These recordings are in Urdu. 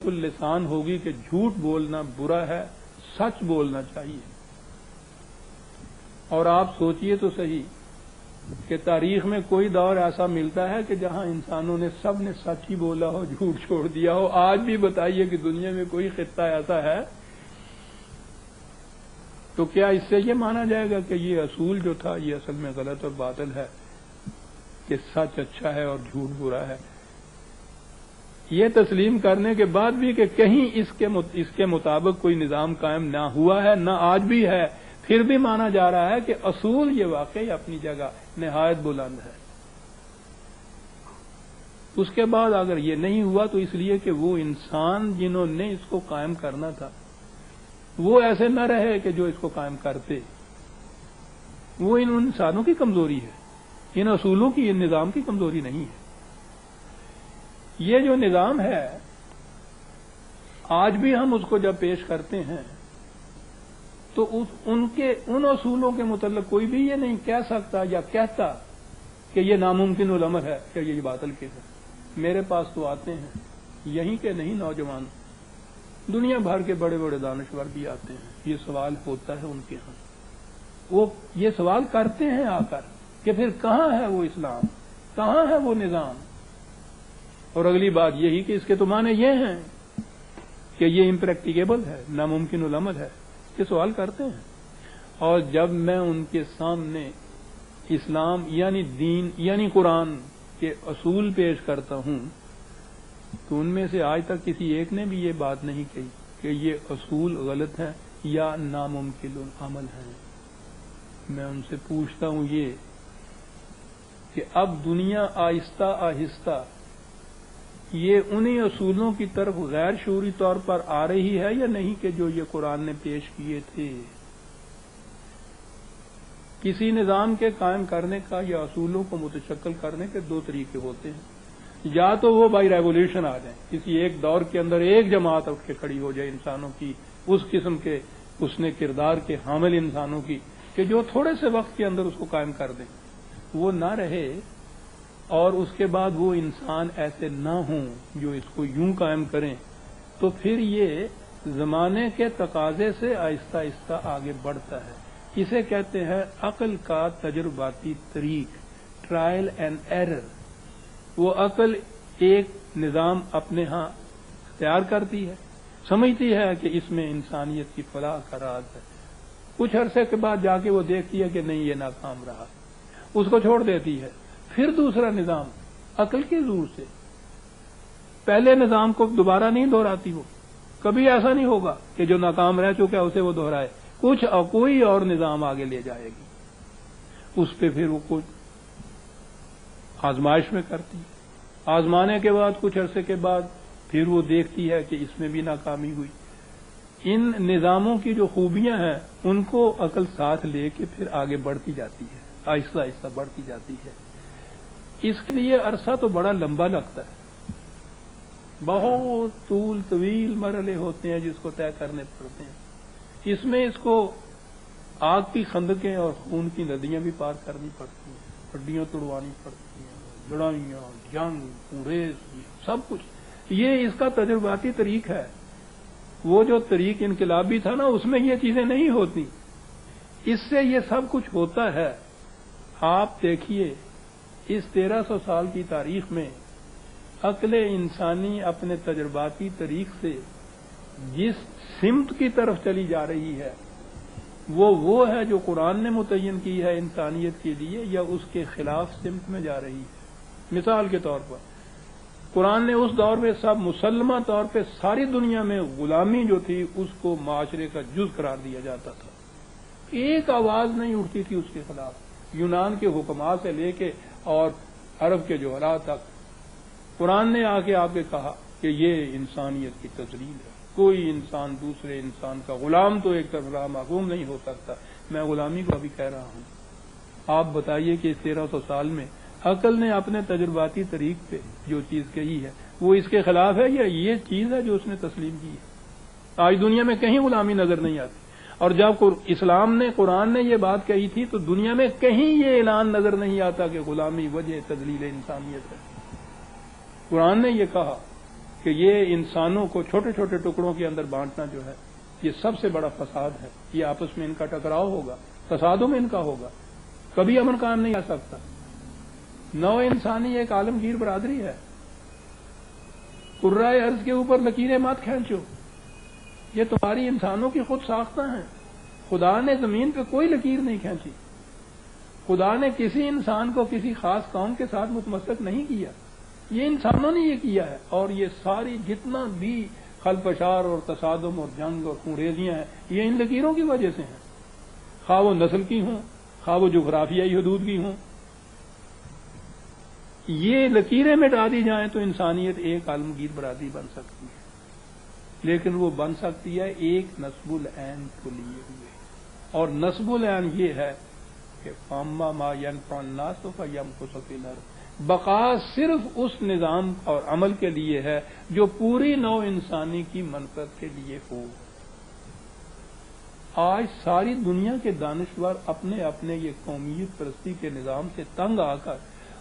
اللسان ہوگی کہ جھوٹ بولنا برا ہے، سچ بولنا چاہیے۔ اور آپ سوچئے تو صحیح کہ تاریخ میں کوئی دور ایسا ملتا ہے کہ جہاں انسانوں نے سب نے سچ ہی بولا ہو، جھوٹ چھوڑ دیا ہو؟ آج بھی بتائیے کہ دنیا میں کوئی خطہ ایسا ہے؟ تو کیا اس سے یہ مانا جائے گا کہ یہ اصول جو تھا یہ اصل میں غلط اور باطل ہے، کہ سچ اچھا ہے اور جھوٹ برا ہے؟ یہ تسلیم کرنے کے بعد بھی کہ کہیں اس کے مطابق کوئی نظام قائم نہ ہوا ہے، نہ آج بھی ہے، پھر بھی مانا جا رہا ہے کہ اصول یہ واقعی اپنی جگہ نہایت بلند ہے۔ اس کے بعد اگر یہ نہیں ہوا تو اس لیے کہ وہ انسان جنہوں نے اس کو قائم کرنا تھا وہ ایسے نہ رہے کہ جو اس کو قائم کرتے۔ وہ ان انسانوں کی کمزوری ہے، ان اصولوں کی، ان نظام کی کمزوری نہیں ہے۔ یہ جو نظام ہے آج بھی ہم اس کو جب پیش کرتے ہیں تو ان اصولوں کے متعلق کوئی بھی یہ نہیں کہہ سکتا یا کہتا کہ یہ ناممکن الامر ہے کہ یہ باطل کے ہے۔ میرے پاس تو آتے ہیں یہیں کے نہیں نوجوان، دنیا بھر کے بڑے بڑے دانشور بھی آتے ہیں، یہ سوال ہوتا ہے ان کے ہاں، وہ یہ سوال کرتے ہیں آ کر کہ پھر کہاں ہے وہ اسلام، کہاں ہے وہ نظام؟ اور اگلی بات یہی کہ اس کے تو معنی یہ ہیں کہ یہ امپریکٹیکیبل ہے، ناممکن العمل ہے، یہ سوال کرتے ہیں۔ اور جب میں ان کے سامنے اسلام یعنی دین یعنی قرآن کے اصول پیش کرتا ہوں تو ان میں سے آج تک کسی ایک نے بھی یہ بات نہیں کہی کہ یہ اصول غلط ہیں یا ناممکن العمل ہیں۔ میں ان سے پوچھتا ہوں یہ کہ اب دنیا آہستہ آہستہ یہ انہی اصولوں کی طرف غیر شعوری طور پر آ رہی ہے یا نہیں کہ جو یہ قرآن نے پیش کیے تھے؟ کسی نظام کے قائم کرنے کا یا اصولوں کو متشکل کرنے کے دو طریقے ہوتے ہیں، یا تو وہ بائی ریولیوشن آ جائیں، کسی ایک دور کے اندر ایک جماعت اٹھ کے کھڑی ہو جائے انسانوں کی، اس قسم کے اس نے کردار کے حامل انسانوں کی کہ جو تھوڑے سے وقت کے اندر اس کو قائم کر دیں۔ وہ نہ رہے اور اس کے بعد وہ انسان ایسے نہ ہوں جو اس کو یوں قائم کریں، تو پھر یہ زمانے کے تقاضے سے آہستہ آہستہ آگے بڑھتا ہے۔ اسے کہتے ہیں عقل کا تجرباتی طریق، ٹرائل اینڈ ایرر۔ وہ عقل ایک نظام اپنے ہاں تیار کرتی ہے، سمجھتی ہے کہ اس میں انسانیت کی فلاح کا راز ہے، کچھ عرصے کے بعد جا کے وہ دیکھتی ہے کہ نہیں یہ ناکام رہا، اس کو چھوڑ دیتی ہے۔ پھر دوسرا نظام عقل کے زور سے پہلے نظام کو دوبارہ نہیں دہراتی، وہ کبھی ایسا نہیں ہوگا کہ جو ناکام رہ چکا ہے اسے وہ دہرائے، کچھ اور کوئی اور نظام آگے لے جائے گی، اس پہ پھر وہ کچھ آزمائش میں کرتی ہے، آزمانے کے بعد کچھ عرصے کے بعد پھر وہ دیکھتی ہے کہ اس میں بھی ناکامی ہوئی۔ ان نظاموں کی جو خوبیاں ہیں ان کو عقل ساتھ لے کے پھر آگے بڑھتی جاتی ہے، آہستہ آہستہ بڑھتی جاتی ہے۔ اس کے لیے عرصہ تو بڑا لمبا لگتا ہے، بہت طویل مرحلے ہوتے ہیں جس کو طے کرنے پڑتے ہیں۔ اس میں اس کو آگ کی خندقیں اور خون کی ندیاں بھی پار کرنی پڑتی ہیں، ہڈیاں توڑوانی پڑتی ہیں، لڑائیاں، جنگ، انگریز، سب کچھ۔ یہ اس کا تجرباتی طریق ہے۔ وہ جو طریق انقلابی تھا نا اس میں یہ چیزیں نہیں ہوتی، اس سے یہ سب کچھ ہوتا ہے۔ آپ دیکھیے اس 1300 سال کی تاریخ میں عقل انسانی اپنے تجرباتی طریق سے جس سمت کی طرف چلی جا رہی ہے وہ ہے جو قرآن نے متعین کی ہے انسانیت کے لیے، یا اس کے خلاف سمت میں جا رہی ہے؟ مثال کے طور پر قرآن نے اس دور میں سب مسلمہ طور پہ ساری دنیا میں غلامی جو تھی اس کو معاشرے کا جز قرار دیا جاتا تھا، ایک آواز نہیں اٹھتی تھی اس کے خلاف، یونان کے حکماء سے لے کے اور عرب کے جوہراء تک۔ قرآن نے آ کے کہا کہ یہ انسانیت کی تذلیل ہے، کوئی انسان دوسرے انسان کا غلام تو ایک طرف محکوم نہیں ہو سکتا۔ میں غلامی کو ابھی کہہ رہا ہوں، آپ بتائیے کہ اس 1300 سال میں عقل نے اپنے تجرباتی طریق پہ جو چیز کہی ہے وہ اس کے خلاف ہے یا یہ چیز ہے جو اس نے تسلیم کی ہے؟ آج دنیا میں کہیں غلامی نظر نہیں آتی، اور جب اسلام نے قرآن نے یہ بات کہی تھی تو دنیا میں کہیں یہ اعلان نظر نہیں آتا کہ غلامی وجہ تذلیل انسانیت ہے۔ قرآن نے یہ کہا کہ کہ یہ انسانوں کو چھوٹے چھوٹے ٹکڑوں کے اندر بانٹنا جو ہے یہ سب سے بڑا فساد ہے. یہ آپس میں ان کا ٹکراؤ ہوگا، فسادوں میں ان کا ہوگا، کبھی امن قائم نہیں آ سکتا. نو انسانی ایک عالمگیر برادری ہے. قرائے ارض کے اوپر لکیریں مت کھینچو، یہ تمہاری انسانوں کی خود ساختہ ہیں. خدا نے زمین پہ کوئی لکیر نہیں کھینچی. خدا نے کسی انسان کو کسی خاص قوم کے ساتھ متمسک نہیں کیا، یہ انسانوں نے یہ کیا ہے. اور یہ ساری جتنا بھی خلفشار اور تصادم اور جنگ اور خونریزیاں ہیں یہ ان لکیروں کی وجہ سے ہیں، خواہ وہ نسل کی ہوں، خواہ وہ جغرافیائی حدود کی ہوں. یہ لکیریں مٹا دی جائیں تو انسانیت ایک عالمگیر برادری بن سکتی ہے، لیکن وہ بن سکتی ہے ایک نسب العین کو لیے ہوئے. اور نسب العین یہ ہے کہ فاما ما ينفع الناس فيمكث في الارض. بقا صرف اس نظام اور عمل کے لیے ہے جو پوری نو انسانی کی منفعت کے لیے ہو. آج ساری دنیا کے دانشور اپنے اپنے یہ قومیت پرستی کے نظام سے تنگ آ کر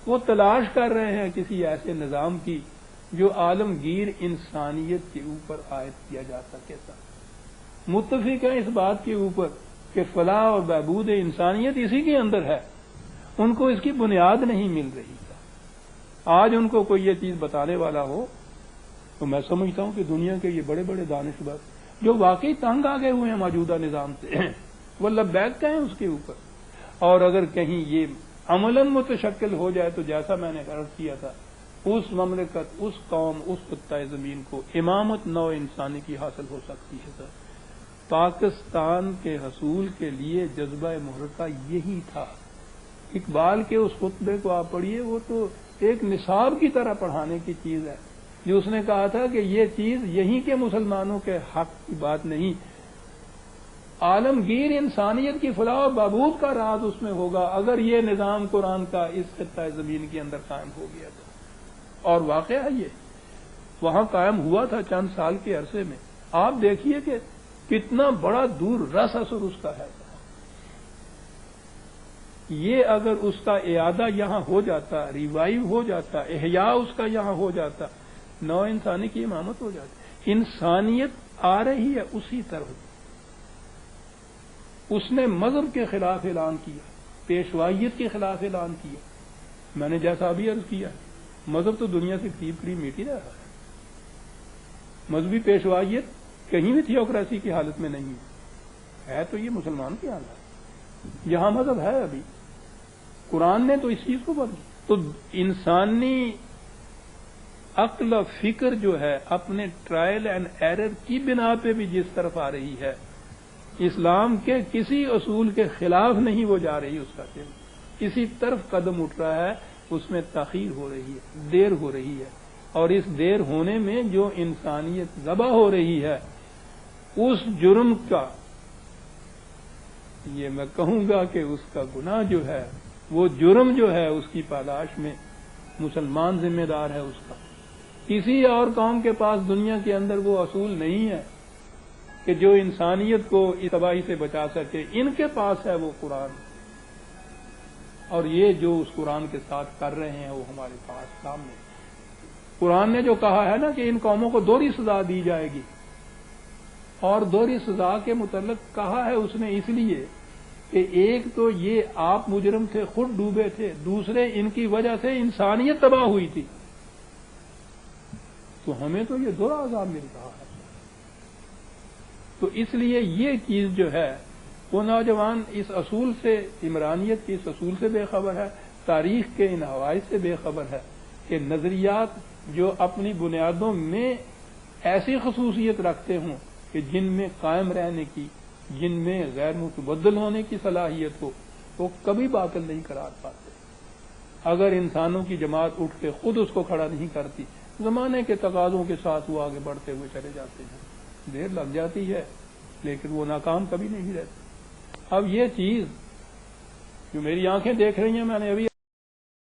وہ تلاش کر رہے ہیں کسی ایسے نظام کی جو عالمگیر انسانیت کے اوپر عائد کیا جا سکے. متفق ہیں اس بات کے اوپر کہ فلاح اور بہبود انسانیت اسی کے اندر ہے، ان کو اس کی بنیاد نہیں مل رہی. آج ان کو کوئی یہ چیز بتانے والا ہو تو میں سمجھتا ہوں کہ دنیا کے یہ بڑے بڑے دانشور جو واقعی تنگ آ گئے ہوئے ہیں موجودہ نظام سے وہ لبیک کہیں اس کے اوپر. اور اگر کہیں یہ عملاً متشکل ہو جائے تو جیسا میں نے عرض کیا تھا اس مملکت، اس قوم، اس خطۂ زمین کو امامت نو انسانی کی حاصل ہو سکتی ہے. سر پاکستان کے حصول کے لیے جذبہ محرکہ یہی تھا. اقبال کے اس خطبے کو آپ پڑھیے، وہ تو ایک نصاب کی طرح پڑھانے کی چیز ہے، جو اس نے کہا تھا کہ یہ چیز یہیں کے مسلمانوں کے حق کی بات نہیں، عالمگیر انسانیت کی فلاح و بہبود کا راز اس میں ہوگا اگر یہ نظام قرآن کا اس خطۂ زمین کے اندر قائم ہو گیا تو. اور واقعہ ہے یہ وہاں قائم ہوا تھا چند سال کے عرصے میں. آپ دیکھیے کہ کتنا بڑا دور رس اثر اس کا ہے. یہ اگر اس کا اعادہ یہاں ہو جاتا، ریوائیو ہو جاتا، احیاء اس کا یہاں ہو جاتا، نو انسانی کی امامت ہو جاتی. انسانیت آ رہی ہے اسی طرح. اس نے مذہب کے خلاف اعلان کیا، پیشوائیت کے خلاف اعلان کیا. میں نے جیسا ابھی عرض کیا مذہب تو دنیا سے قریب قریب میٹ ہی رہا ہے. مذہبی پیشوائیت کہیں بھی تھیوکریسی کی حالت میں نہیں ہے تو یہ مسلمان کی حالت یہاں مذہب ہے. ابھی قرآن نے تو اس چیز کو بدلا. تو انسانی عقل و فکر جو ہے اپنے ٹرائل اینڈ ایرر کی بنا پہ بھی جس طرف آ رہی ہے، اسلام کے کسی اصول کے خلاف نہیں وہ جا رہی. اس کا اسی طرف قدم اٹھ رہا ہے، اس میں تاخیر ہو رہی ہے، دیر ہو رہی ہے. اور اس دیر ہونے میں جو انسانیت ذبح ہو رہی ہے اس جرم کا، یہ میں کہوں گا کہ اس کا گناہ جو ہے، وہ جرم جو ہے اس کی پاداش میں مسلمان ذمہ دار ہے. اس کا کسی اور قوم کے پاس دنیا کے اندر وہ اصول نہیں ہے کہ جو انسانیت کو اس تباہی سے بچا سکے. ان کے پاس ہے وہ قرآن، اور یہ جو اس قرآن کے ساتھ کر رہے ہیں وہ ہمارے پاس سامنے. قرآن نے جو کہا ہے نا کہ ان قوموں کو دوہری سزا دی جائے گی، اور دوہری سزا کے متعلق کہا ہے اس نے اس لیے کہ ایک تو یہ آپ مجرم تھے، خود ڈوبے تھے، دوسرے ان کی وجہ سے انسانیت تباہ ہوئی تھی. تو ہمیں تو یہ دوہرا عذاب مل رہا ہے. تو اس لیے یہ چیز جو ہے وہ نوجوان اس اصول سے، عمرانیت کے اس اصول سے بے خبر ہے، تاریخ کے ان حوادث سے بے خبر ہے کہ نظریات جو اپنی بنیادوں میں ایسی خصوصیت رکھتے ہوں کہ جن میں قائم رہنے کی، جن میں غیر متبدل ہونے کی صلاحیت ہو، وہ کبھی باطل نہیں قرار پاتے. اگر انسانوں کی جماعت اٹھ کے خود اس کو کھڑا نہیں کرتی، زمانے کے تقاضوں کے ساتھ وہ آگے بڑھتے ہوئے چلے جاتے ہیں. دیر لگ جاتی ہے لیکن وہ ناکام کبھی نہیں رہتے. اب یہ چیز جو میری آنکھیں دیکھ رہی ہیں، میں نے ابھی